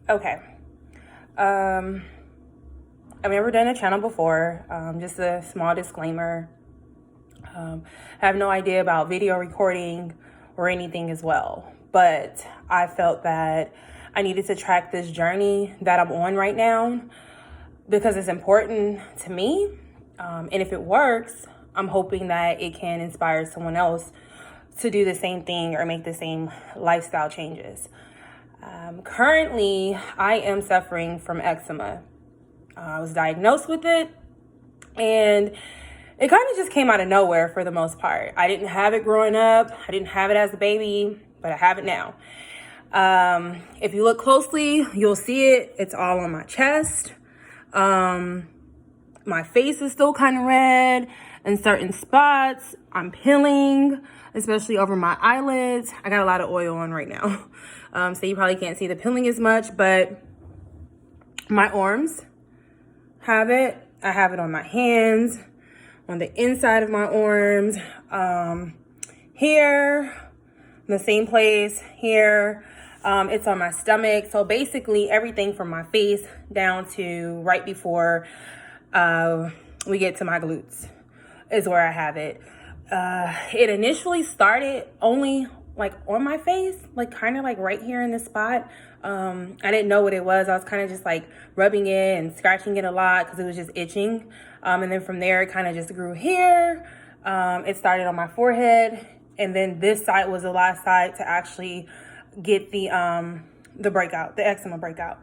Okay. I've never done a channel before. Just a small disclaimer. I have no idea about video recording or anything as well. But I felt that I needed to track this journey that I'm on right now because it's important to me. And if it works, I'm hoping that it can inspire someone else to do the same thing or make the same lifestyle changes. Currently, I am suffering from eczema. I was diagnosed with it, and it kind of just came out of nowhere for the most part. I didn't have it growing up. I didn't have it as a baby, but I have it now. If you look closely, you'll see it. It's all on my chest. My face is still kind of red in certain spots. I'm peeling, especially over my eyelids. I got a lot of oil on right now. So you probably can't see the peeling as much, but my arms have it. I have it on my hands, on the inside of my arms, here, the same place, here. It's on my stomach. So basically everything from my face down to right before we get to my glutes is where I have it. It initially started only like on my face, like kind of like right here in this spot. I didn't know what it was. I was kind of just like rubbing it and scratching it a lot because it was just itching. And then from there, it kind of just grew here. It started on my forehead. And then this side was the last side to actually get the breakout, the eczema breakout.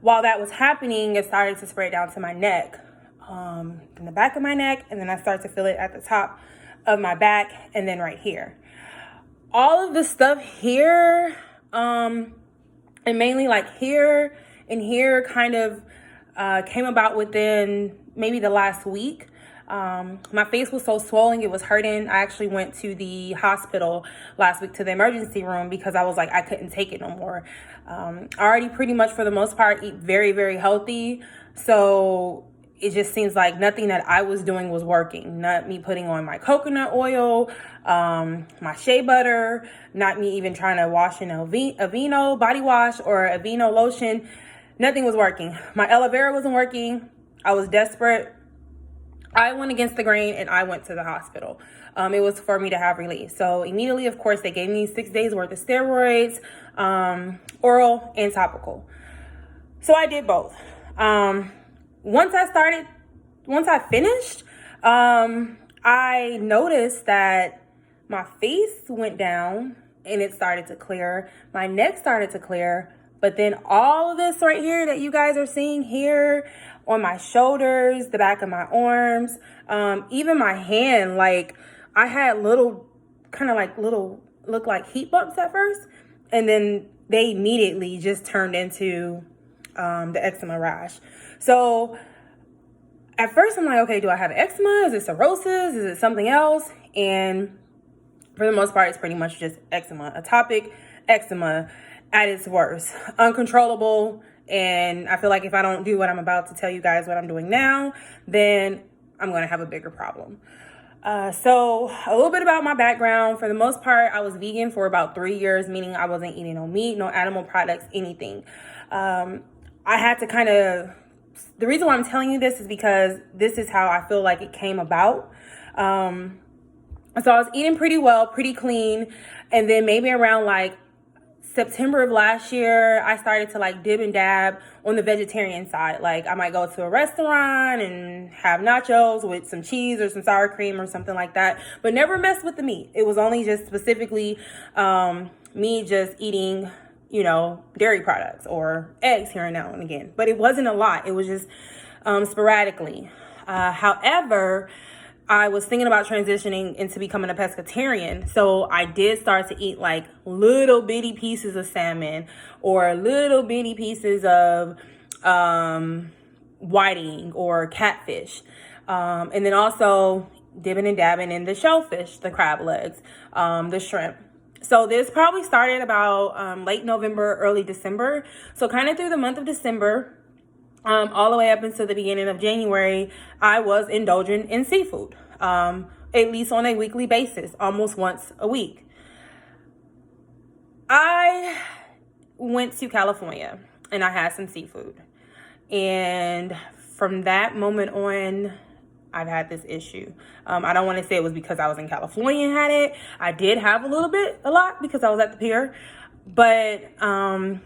While that was happening, it started to spread down to my neck, in the back of my neck. And then I started to feel it at the top of my back and then right here. All of the stuff here, and mainly like here and here kind of came about within maybe the last week. My face was so swollen, it was hurting. I actually went to the hospital last week to the emergency room because I was like, I couldn't take it no more. I already pretty much for the most part eat very, very healthy. So it just seems like nothing that I was doing was working. Not me putting on my coconut oil, my shea butter, not me even trying to wash in Aveeno body wash or Aveeno lotion. Nothing was working. My aloe vera wasn't working. I was desperate. I went against the grain and I went to the hospital. It was for me to have relief. So immediately, of course, they gave me 6 days worth of steroids, oral and topical. So I did both. Once I finished, I noticed that my face went down and it started to clear. My neck started to clear. But then all of this right here that you guys are seeing here on my shoulders, the back of my arms, even my hand, like I had little look like heat bumps at first. And then they immediately just turned into the eczema rash. So at first I'm like, okay, do I have eczema? Is it cirrhosis? Is it something else? And for the most part, it's pretty much just eczema, atopic eczema at its worst, uncontrollable. And I feel like if I don't do what I'm about to tell you guys what I'm doing now, then I'm going to have a bigger problem. So a little bit about my background. For the most part, I was vegan for about 3 years, meaning I wasn't eating no meat, no animal products, anything. I had to the reason why I'm telling you this is because this is how I feel like it came about. So I was eating pretty well, pretty clean. And then maybe around like September of last year, I started to like dib and dab on the vegetarian side. Like I might go to a restaurant and have nachos with some cheese or some sour cream or something like that, but never mess with the meat. It was only just specifically me just eating, dairy products or eggs here and now and again. But it wasn't a lot. It was just sporadically. However, I was thinking about transitioning into becoming a pescatarian. So I did start to eat like little bitty pieces of salmon or little bitty pieces of whiting or catfish. And then also dipping and dabbing in the shellfish, the crab legs, the shrimp. So this probably started about late November, early December. So kind of through the month of December, all the way up until the beginning of January, I was indulging in seafood, at least on a weekly basis, almost once a week. I went to California and I had some seafood. And from that moment on, I've had this issue. I don't want to say it was because I was in California and had it. I did have a lot because I was at the pier. But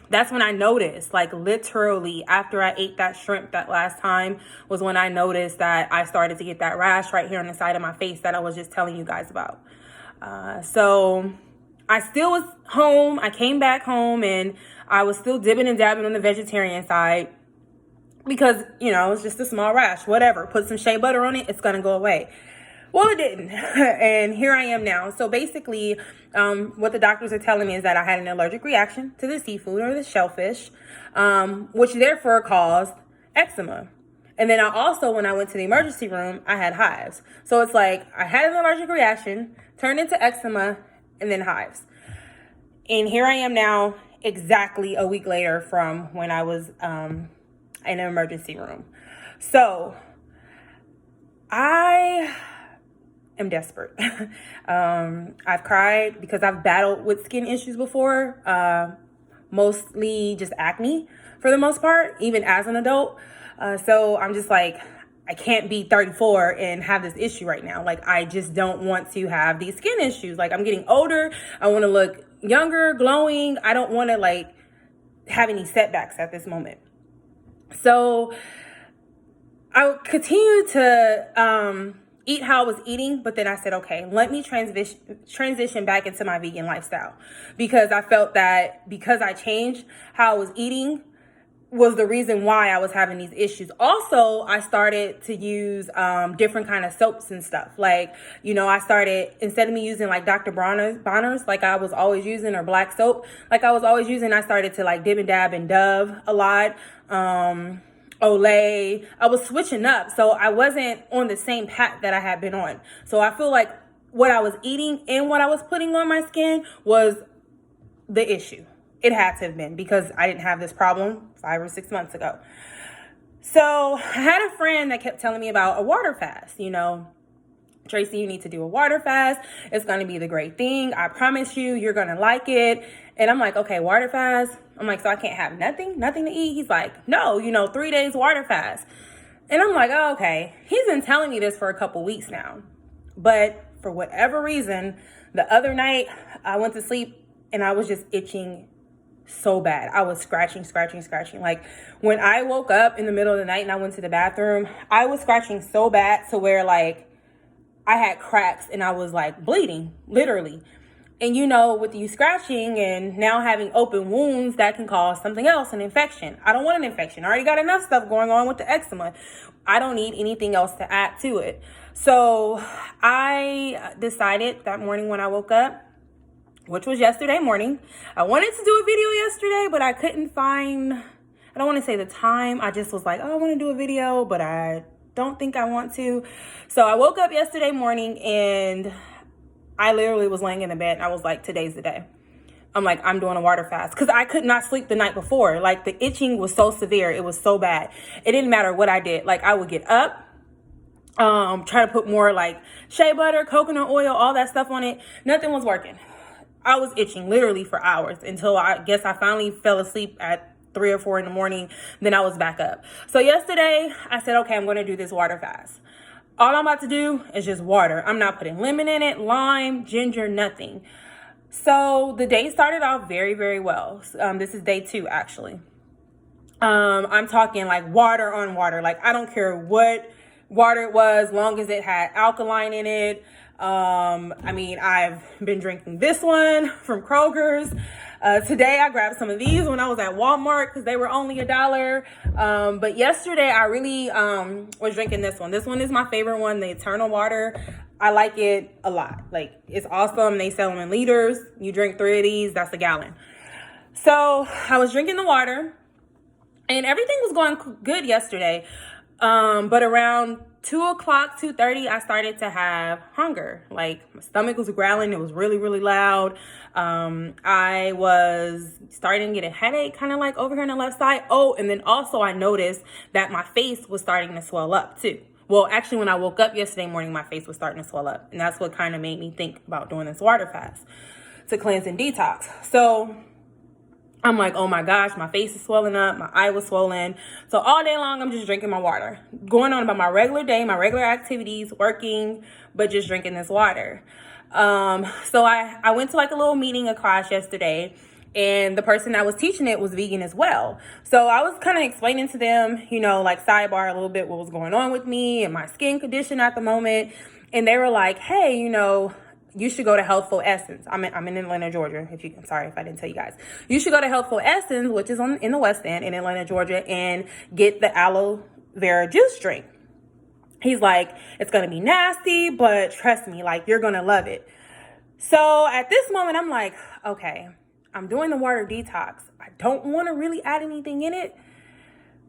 that's when I noticed, like literally after I ate that shrimp that last time was when I noticed that I started to get that rash right here on the side of my face that I was just telling you guys about. So I still was home. I came back home and I was still dipping and dabbing on the vegetarian side because, you know, it's just a small rash, whatever. Put some shea butter on it, it's going to go away. Well, it didn't. And here I am now. So basically, what the doctors are telling me is that I had an allergic reaction to the seafood or the shellfish, which therefore caused eczema. And then I also, when I went to the emergency room, I had hives. So it's like I had an allergic reaction, turned into eczema, and then hives. And here I am now, exactly a week later from when I was in an emergency room. So I am desperate. I've cried because I've battled with skin issues before, mostly just acne for the most part, even as an adult. So I'm just like, I can't be 34 and have this issue right now. Like, I just don't want to have these skin issues. Like, I'm getting older. I want to look younger, glowing. I don't want to like have any setbacks at this moment. So I continued to eat how I was eating, but then I said, okay, let me transition back into my vegan lifestyle, because I felt that because I changed how I was eating was the reason why I was having these issues. Also, I started to use different kind of soaps and stuff. Like, you know, I started, instead of me using like Dr. Bronner's like I was always using, or black soap like I was always using, I started to like dib and dab in Dove a lot. Olay. I was switching up, so I wasn't on the same path that I had been on. So I feel like what I was eating and what I was putting on my skin was the issue. It had to have been, because I didn't have this problem 5 or 6 months ago. So I had a friend that kept telling me about a water fast. You know, Tracy, you need to do a water fast. It's going to be the great thing. I promise you, you're going to like it. And I'm like, okay, water fast. I'm like, so I can't have nothing to eat? He's like, no, you know, 3 days water fast. And I'm like, oh, okay. He's been telling me this for a couple weeks now. But for whatever reason, the other night I went to sleep and I was just itching so bad. I was scratching. Like, when I woke up in the middle of the night and I went to the bathroom, I was scratching so bad to where like I had cracks and I was like bleeding, literally. And you know, with you scratching and now having open wounds, that can cause something else, an infection. I don't want an infection. I already got enough stuff going on with the eczema. I don't need anything else to add to it. So I decided that morning when I woke up, which was yesterday morning, I wanted to do a video yesterday, but I couldn't find, I don't want to say the time. I just was like, oh, I want to do a video, but I don't think I want to. So I woke up yesterday morning and I literally was laying in the bed and I was like, today's the day. I'm like, I'm doing a water fast, because I could not sleep the night before. Like, the itching was so severe. It was so bad. It didn't matter what I did. Like, I would get up, try to put more like shea butter, coconut oil, all that stuff on it. Nothing was working. I was itching literally for hours until I guess I finally fell asleep at 3 or 4 in the morning. Then I was back up. So yesterday I said, okay, I'm going to do this water fast. All I'm about to do is just water. I'm not putting lemon in it, lime, ginger, nothing. So the day started off very, very well. This is day 2, actually. I'm talking like water on water. Like, I don't care what water it was, long as it had alkaline in it. I mean, I've been drinking this one from Kroger's. Today I grabbed some of these when I was at Walmart because they were only $1. But yesterday I really was drinking this one. This one is my favorite one, the Eternal Water. I like it a lot. Like, it's awesome. They sell them in liters. You drink 3 of these, that's a gallon. So I was drinking the water and everything was going good yesterday. But around 2 o'clock, 2:30, I started to have hunger. Like, my stomach was growling. It was really, really loud. I was starting to get a headache, kind of like over here on the left side. Oh, and then also I noticed that my face was starting to swell up too. Well, actually, when I woke up yesterday morning, my face was starting to swell up. And that's what kind of made me think about doing this water fast to cleanse and detox. So I'm like, oh my gosh, my face is swelling up, my eye was swollen. So all day long, I'm just drinking my water, going on about my regular day, my regular activities, working, but just drinking this water. So I went to like a little meeting, a class yesterday, and the person that was teaching it was vegan as well. So I was kind of explaining to them, you know, like sidebar a little bit what was going on with me and my skin condition at the moment. And they were like, hey, you know, you should go to Healthful Essence. I'm in Atlanta, Georgia. Sorry if I didn't tell you guys. You should go to Healthful Essence, which is in the West End in Atlanta, Georgia, and get the aloe vera juice drink. He's like, it's going to be nasty, but trust me, like, you're going to love it. So at this moment, I'm like, okay, I'm doing the water detox. I don't want to really add anything in it,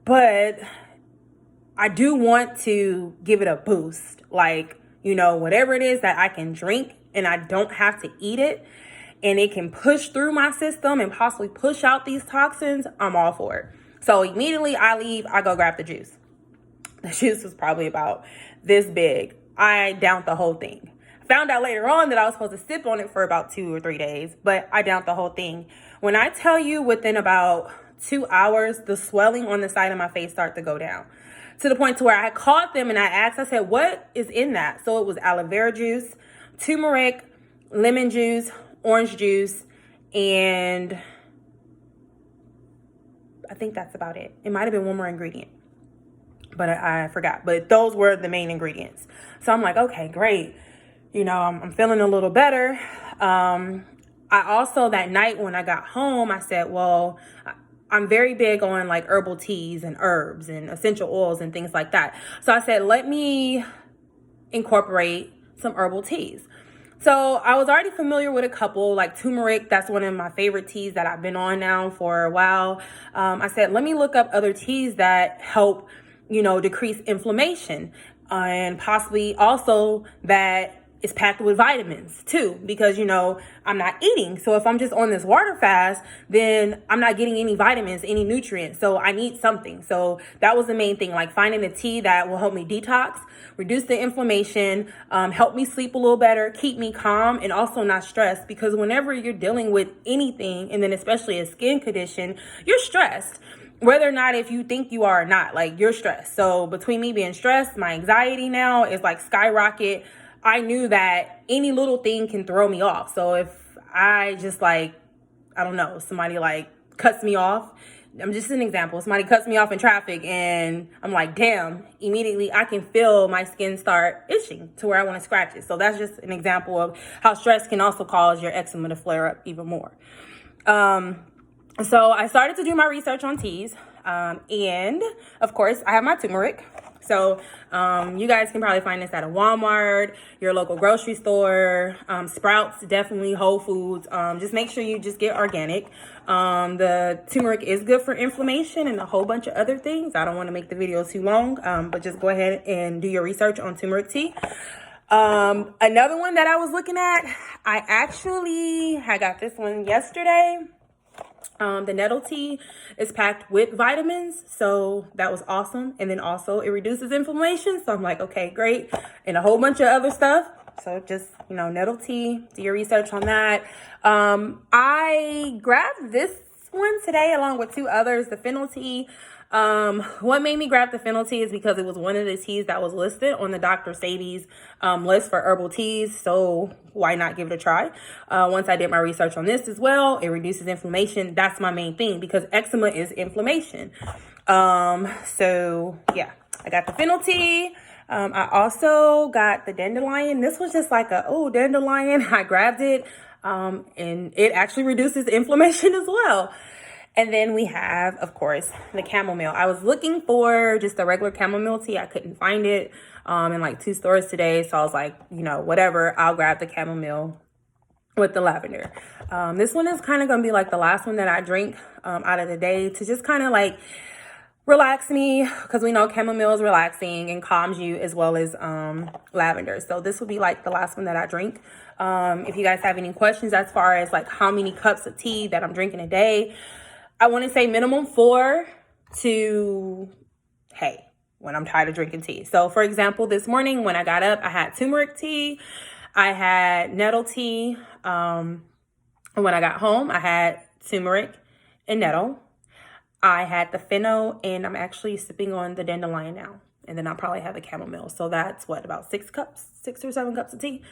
but I do want to give it a boost. Like, you know, whatever it is that I can drink and I don't have to eat it, and it can push through my system and possibly push out these toxins, I'm all for it. So immediately I leave, I go grab the juice. The juice was probably about this big. I downed the whole thing. Found out later on that I was supposed to sip on it for about 2 or 3 days, but I downed the whole thing. When I tell you within about 2 hours, the swelling on the side of my face started to go down. To the point to where I called them and I asked, I said, what is in that? So it was aloe vera juice, turmeric, lemon juice, orange juice, and I think that's about it. It might have been one more ingredient, but I forgot. But those were the main ingredients. So I'm like, okay, great. You know, I'm feeling a little better. I also, that night when I got home, I said, well, I'm very big on like herbal teas and herbs and essential oils and things like that. So I said, let me incorporate some herbal teas. So I was already familiar with a couple, like turmeric. That's one of my favorite teas that I've been on now for a while. I said, let me look up other teas that help, you know, decrease inflammation, and possibly also that is packed with vitamins too, because, you know, I'm not eating. So if I'm just on this water fast, then I'm not getting any vitamins, any nutrients. So I need something. So that was the main thing, like finding a tea that will help me detox, reduce the inflammation, help me sleep a little better, keep me calm, and also not stressed. Because whenever you're dealing with anything, and then especially a skin condition, you're stressed. Whether or not if you think you are or not, like, you're stressed. So between me being stressed, my anxiety now is like skyrocket. I knew that any little thing can throw me off. So if I just like, I don't know, somebody like cuts me off, I'm just an example. Somebody cuts me off in traffic and I'm like, damn, immediately I can feel my skin start itching to where I want to scratch it. So that's just an example of how stress can also cause your eczema to flare up even more. So I started to do my research on teas. And of course I have my turmeric. So you guys can probably find this at a Walmart, your local grocery store, Sprouts, definitely Whole Foods. Just make sure you just get organic. The turmeric is good for inflammation and a whole bunch of other things. I don't want to make the video too long, but just go ahead and do your research on turmeric tea. Another one that I was looking at, I got this one yesterday. The nettle tea is packed with vitamins, so that was awesome. And then also it reduces inflammation. So I'm like, okay, great. And a whole bunch of other stuff. So just, you know, nettle tea, do your research on that. I grabbed this one today along with 2 others, the fennel tea. What made me grab the fennel tea is because it was one of the teas that was listed on the Dr. Sadie's list for herbal teas. So why not give it a try? Once I did my research on this as well, it reduces inflammation. That's my main thing because eczema is inflammation. So yeah, I got the fennel tea. I also got the dandelion. This was just like dandelion. I grabbed it, and it actually reduces inflammation as well. And then we have, of course, the chamomile. I was looking for just a regular chamomile tea. I couldn't find it in like 2 stores today. So I was like, you know, whatever, I'll grab the chamomile with the lavender. This one is kind of going to be like the last one that I drink out of the day to just kind of like relax me, because we know chamomile is relaxing and calms you as well as lavender. So this will be like the last one that I drink. If you guys have any questions as far as like how many cups of tea that I'm drinking a day, I want to say minimum 4 to, hey, when I'm tired of drinking tea. So for example, this morning when I got up, I had turmeric tea, I had nettle tea. When I got home, I had turmeric and nettle. I had the fennel, and I'm actually sipping on the dandelion now. And then I'll probably have the chamomile. So that's what, about 6 or 7 cups of tea.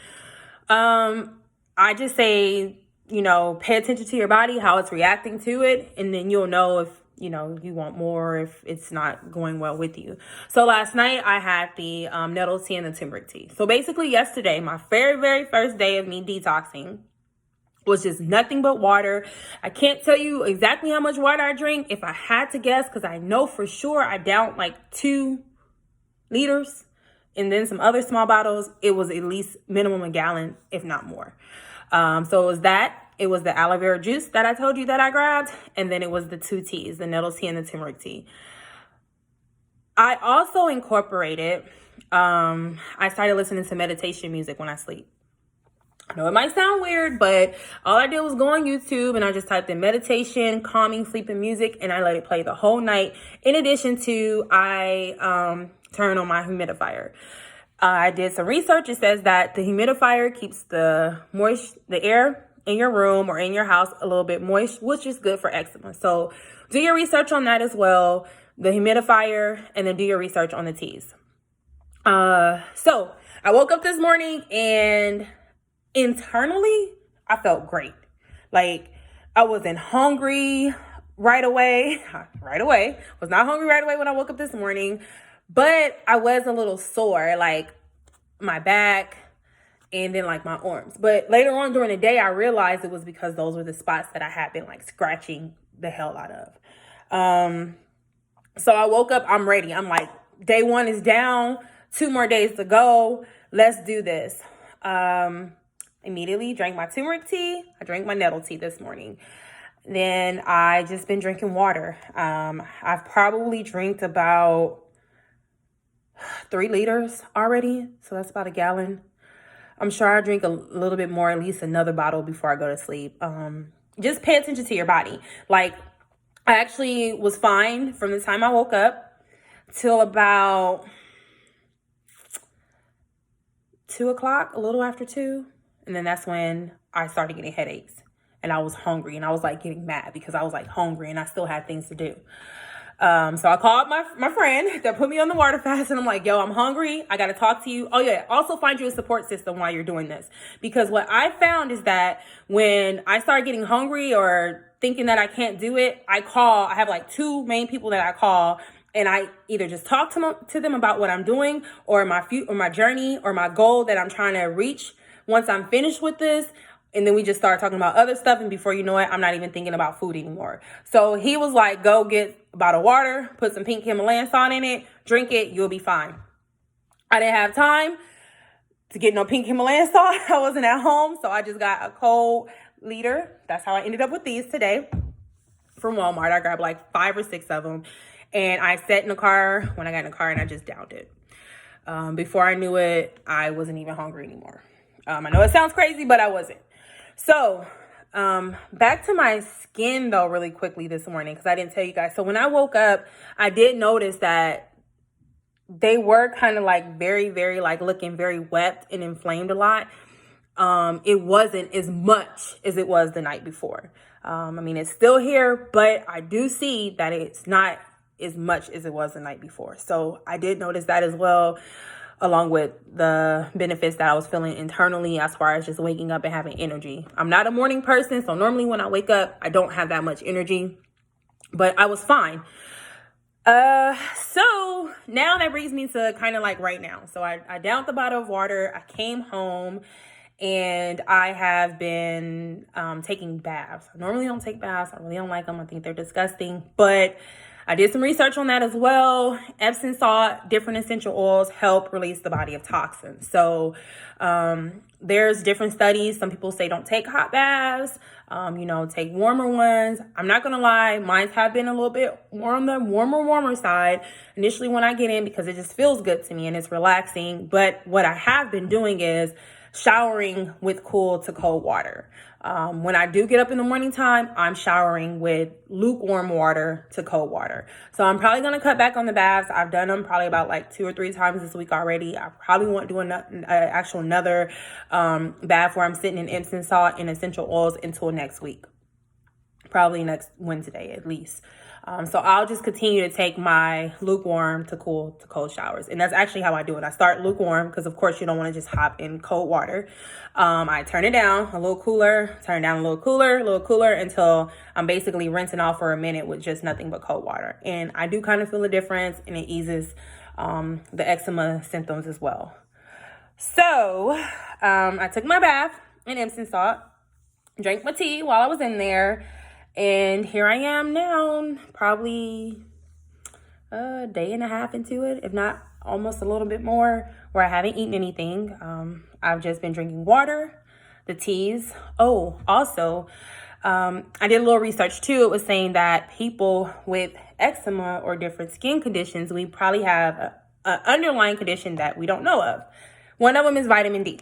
I just say, pay attention to your body, how it's reacting to it. And then you'll know if, you want more, if it's not going well with you. So last night I had the nettle tea and the turmeric tea. So basically yesterday, my very, very first day of me detoxing was just nothing but water. I can't tell you exactly how much water I drink. If I had to guess, because I know for sure I downed like 2 liters and then some other small bottles, it was at least minimum a gallon, if not more. So it was that. It was the aloe vera juice that I told you that I grabbed. And then it was the 2 teas, the nettle tea and the turmeric tea. I also incorporated, I started listening to meditation music when I sleep. I know it might sound weird, but all I did was go on YouTube and I just typed in meditation, calming, sleeping music, and I let it play the whole night. In addition to, I turn on my humidifier. I did some research. It says that the humidifier keeps the air in your room or in your house a little bit moist, which is good for eczema. So do your research on that as well, the humidifier, and then do your research on the teas. So I woke up this morning and internally, I felt great. Like, I wasn't hungry right away. Was not hungry right away when I woke up this morning, but I was a little sore, like my back and then like my arms. But later on during the day, I realized it was because those were the spots that I had been like scratching the hell out of. So I woke up, I'm ready. I'm like, day 1 is down, 2 more days to go. Let's do this. Immediately drank my turmeric tea. I drank my nettle tea this morning. Then I just been drinking water. I've probably drank about 3 liters already. So that's about a gallon. I'm sure I drink a little bit more, at least another bottle before I go to sleep. Just pay attention to your body. Like, I actually was fine from the time I woke up till about 2 o'clock, a little after 2. And then that's when I started getting headaches and I was hungry and I was like getting mad because I was like hungry and I still had things to do. So I called my friend that put me on the water fast and I'm like, yo, I'm hungry. I got to talk to you. Oh yeah. Also find you a support system while you're doing this, because what I found is that when I start getting hungry or thinking that I can't do it, I have like 2 main people that I call. And I either just talk to them about what I'm doing or my journey or my goal that I'm trying to reach once I'm finished with this. And then we just start talking about other stuff. And before you know it, I'm not even thinking about food anymore. So he was like, go get a bottle of water, put some pink Himalayan salt in it, drink it, you'll be fine. I didn't have time to get no pink Himalayan salt. I wasn't at home. So I just got a cold liter. That's how I ended up with these today from Walmart. I grabbed like 5 or 6 of them. And I sat in the car when I got in the car and I just downed it. Before I knew it, I wasn't even hungry anymore. I know it sounds crazy, but I wasn't. So back to my skin though, really quickly this morning, because I didn't tell you guys. So when I woke up, I did notice that they were kind of like very, very like looking very wet and inflamed a lot. It wasn't as much as it was the night before. I mean, it's still here, but I do see that it's not as much as it was the night before. So I did notice that as well, along with the benefits that I was feeling internally as far as just waking up and having energy. I'm not a morning person, so normally when I wake up, I don't have that much energy, but I was fine. So now that brings me to kind of like right now. So I downed the bottle of water. I came home and I have been taking baths. I normally don't take baths. I really don't like them. I think they're disgusting, but I did some research on that as well. Epsom salt, different essential oils help release the body of toxins. So there's different studies. Some people say don't take hot baths, take warmer ones. I'm not going to lie. Mine have been a little bit more on the warmer side initially when I get in, because it just feels good to me and it's relaxing. But what I have been doing is showering with cool to cold water. When I do get up in the morning time, I'm showering with lukewarm water to cold water. So I'm probably going to cut back on the baths. I've done them probably about like 2 or 3 times this week already. I probably won't do another bath where I'm sitting in Epsom salt and essential oils until next week. probably next Wednesday at least. So I'll just continue to take my lukewarm to cool to cold showers. And that's actually how I do it. I start lukewarm because, of course, you don't want to just hop in cold water. I turn it down a little cooler, turn it down a little cooler until I'm basically rinsing off for a minute with just nothing but cold water. And I do kind of feel a difference, and it eases the eczema symptoms as well. So I took my bath in Epsom salt, drank my tea while I was in there. And here I am now, probably a day and a half into it, if not almost a little bit more, where I haven't eaten anything. I've just been drinking water, the teas. Oh, also, I did a little research too. It was saying that people with eczema or different skin conditions, we probably have an underlying condition that we don't know of. One of them is vitamin D.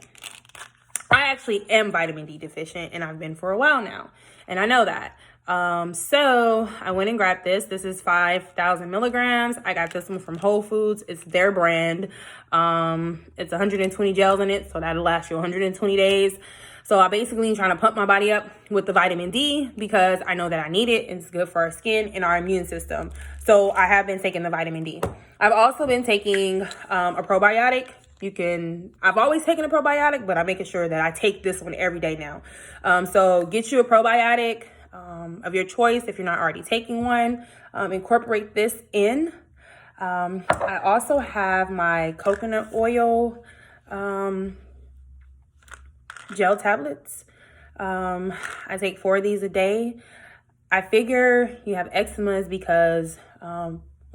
I actually am vitamin D deficient, and I've been for a while now, and I know that. So I went and grabbed this. This is 5,000 milligrams. I got this one from Whole Foods. It's their brand. It's 120 gels in it, so that'll last you 120 days. So I basically trying to pump my body up with the vitamin D because I know that I need it. It's good for our skin and our immune system. So I have been taking the vitamin D. I've also been taking a probiotic. I've always taken a probiotic, but I'm making sure that I take this one every day now. So get you a probiotic of your choice if you're not already taking one. Incorporate this in. I also have my coconut oil gel tablets. I take 4 of these a day. I figure you have eczema is because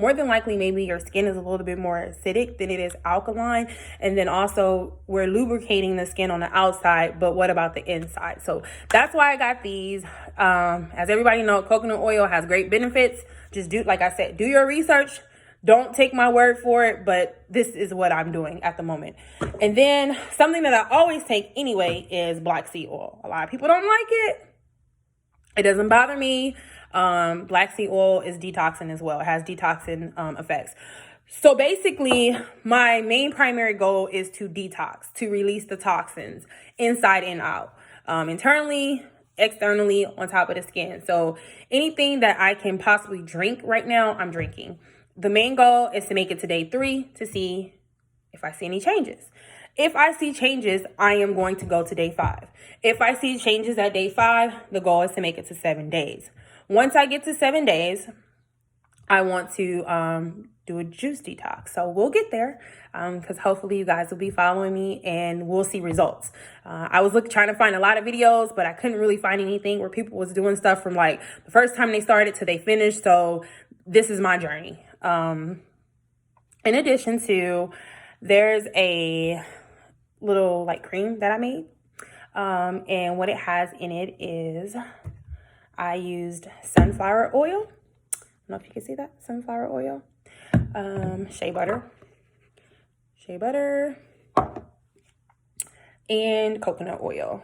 more than likely, maybe your skin is a little bit more acidic than it is alkaline. And then also, we're lubricating the skin on the outside, but what about the inside? So that's why I got these. As everybody knows, coconut oil has great benefits. Just do, like I said, do your research. Don't take my word for it, but this is what I'm doing at the moment. And then something that I always take anyway is black seed oil. A lot of people don't like it. It doesn't bother me. Black seed oil is detoxing as well. It has detoxing effects. So basically, my main primary goal is to detox, to release the toxins inside and out, internally, externally, on top of the skin. So anything that I can possibly drink right now, I'm drinking. The main goal is to make it to day 3 to see if I see any changes. If I see changes, I am going to go to day 5. If I see changes at day 5, the goal is to make it to 7 days. Once I get to 7 days, I want to do a juice detox. So we'll get there because hopefully you guys will be following me and we'll see results. I was trying to find a lot of videos, but I couldn't really find anything where people was doing stuff from like the first time they started to they finished. So this is my journey. In addition to, there's a little like cream that I made. And what it has in it is I used sunflower oil. I don't know if you can see that. Sunflower oil. Shea butter, and coconut oil.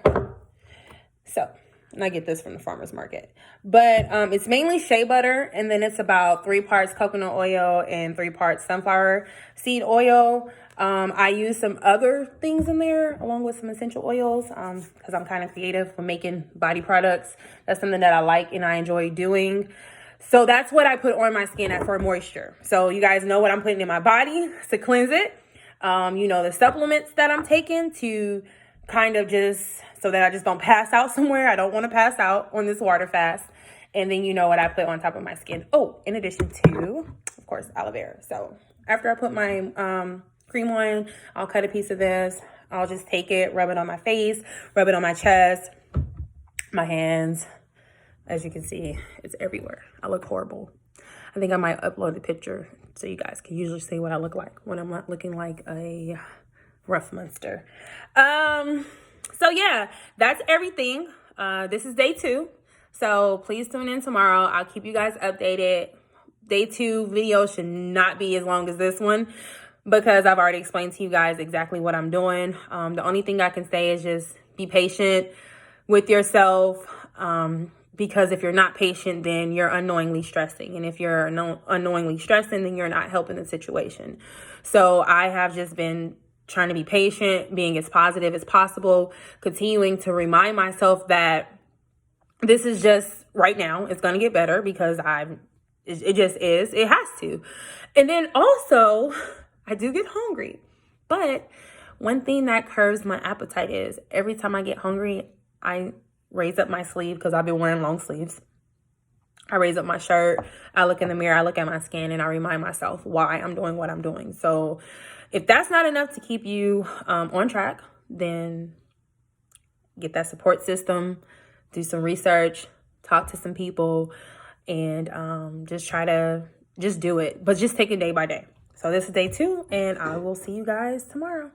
So, and I get this from the farmer's market. But it's mainly shea butter, and then it's about 3 parts coconut oil and 3 parts sunflower seed oil. I use some other things in there along with some essential oils because I'm kind of creative when making body products. That's something that I like and I enjoy doing. So that's what I put on my skin for moisture. So you guys know what I'm putting in my body to cleanse it. The supplements that I'm taking to kind of just so that I just don't pass out somewhere. I don't want to pass out on this water fast. And then you know what I put on top of my skin. Oh, in addition to, of course, aloe vera. So after I put my cream on, I'll cut a piece of this. I'll just take it, rub it on my face, rub it on my chest, my hands. As you can see, it's everywhere. I look horrible. I think I might upload a picture so you guys can usually see what I look like when I'm not looking like a rough monster. So yeah, that's everything. This is day 2. So please tune in tomorrow. I'll keep you guys updated. Day 2 video should not be as long as this one because I've already explained to you guys exactly what I'm doing. The only thing I can say is just be patient with yourself. Because if you're not patient, then you're unknowingly stressing. And if you're unknowingly stressing, then you're not helping the situation. So I have just been trying to be patient, being as positive as possible, continuing to remind myself that this is just right now. It's going to get better because it just is. It has to. And then also, I do get hungry. But one thing that curbs my appetite is every time I get hungry, I raise up my sleeve because I've been wearing long sleeves. I raise up my shirt, I look in the mirror, I look at my skin, and I remind myself why I'm doing what I'm doing. So if that's not enough to keep you on track, then get that support system, do some research, talk to some people, and just do it. But just take it day by day. So this is day 2, and I will see you guys tomorrow.